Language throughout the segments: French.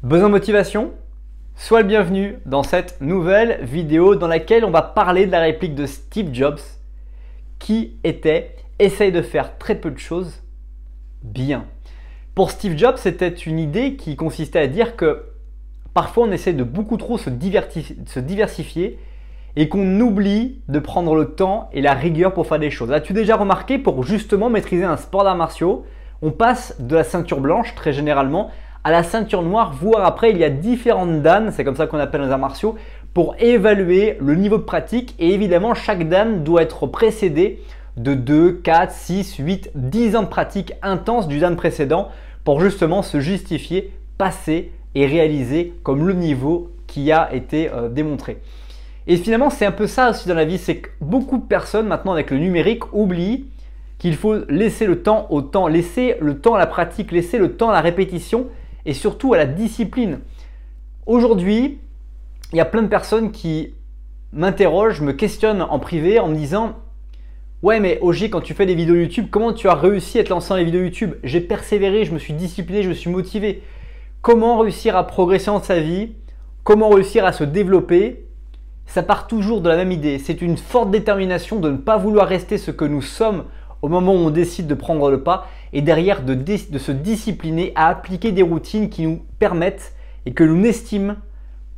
Besoin de motivation? Sois le bienvenu dans cette nouvelle vidéo dans laquelle on va parler de la réplique de Steve Jobs qui était « Essaye de faire très peu de choses bien ». Pour Steve Jobs, c'était une idée qui consistait à dire que parfois on essaie de beaucoup trop se diversifier et qu'on oublie de prendre le temps et la rigueur pour faire des choses. As-tu déjà remarqué, pour justement maîtriser un sport d'arts martiaux, on passe de la ceinture blanche très généralement à la ceinture noire, voire après il y a différentes dan, c'est comme ça qu'on appelle les arts martiaux, pour évaluer le niveau de pratique. Et évidemment, chaque dan doit être précédé de 2, 4, 6, 8, 10 ans de pratique intense du dan précédent pour justement se justifier, passer et réaliser comme le niveau qui a été démontré. Et finalement, c'est un peu ça aussi dans la vie, c'est que beaucoup de personnes maintenant avec le numérique oublient qu'il faut laisser le temps au temps, laisser le temps à la pratique, laisser le temps à la répétition et surtout à la discipline. Aujourd'hui, il y a plein de personnes qui m'interrogent, me questionnent en privé en me disant « Ouais, mais OG, quand tu fais des vidéos YouTube, comment tu as réussi à te lancer dans les vidéos YouTube? J'ai persévéré, je me suis discipliné, je me suis motivé. Comment réussir à progresser dans sa vie? Comment réussir à se développer ?» Ça part toujours de la même idée. C'est une forte détermination de ne pas vouloir rester ce que nous sommes au moment où on décide de prendre le pas et derrière de se discipliner à appliquer des routines qui nous permettent et que l'on estime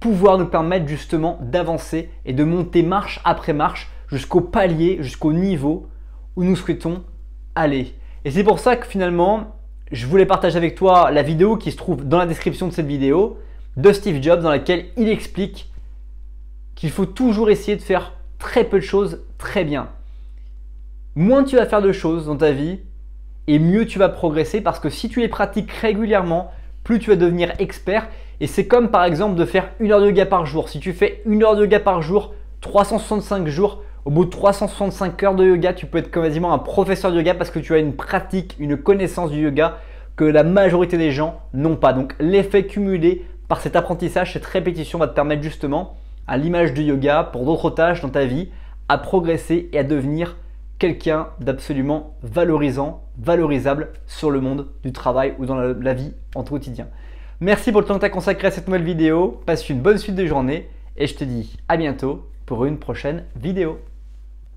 pouvoir nous permettre justement d'avancer et de monter marche après marche jusqu'au palier, jusqu'au niveau où nous souhaitons aller. Et c'est pour ça que finalement, je voulais partager avec toi la vidéo qui se trouve dans la description de cette vidéo de Steve Jobs dans laquelle il explique qu'il faut toujours essayer de faire très peu de choses très bien. Moins tu vas faire de choses dans ta vie et mieux tu vas progresser parce que si tu les pratiques régulièrement, plus tu vas devenir expert. Et c'est comme par exemple de faire 1 heure de yoga par jour. Si tu fais 1 heure de yoga par jour, 365 jours, au bout de 365 heures de yoga, tu peux être quasiment un professeur de yoga parce que tu as une pratique, une connaissance du yoga que la majorité des gens n'ont pas. Donc l'effet cumulé par cet apprentissage, cette répétition va te permettre justement, à l'image du yoga, pour d'autres tâches dans ta vie, à progresser et à devenir quelqu'un d'absolument valorisant, valorisable sur le monde du travail ou dans la vie en quotidien. Merci pour le temps que tu as consacré à cette nouvelle vidéo. Passe une bonne suite de journée et je te dis à bientôt pour une prochaine vidéo.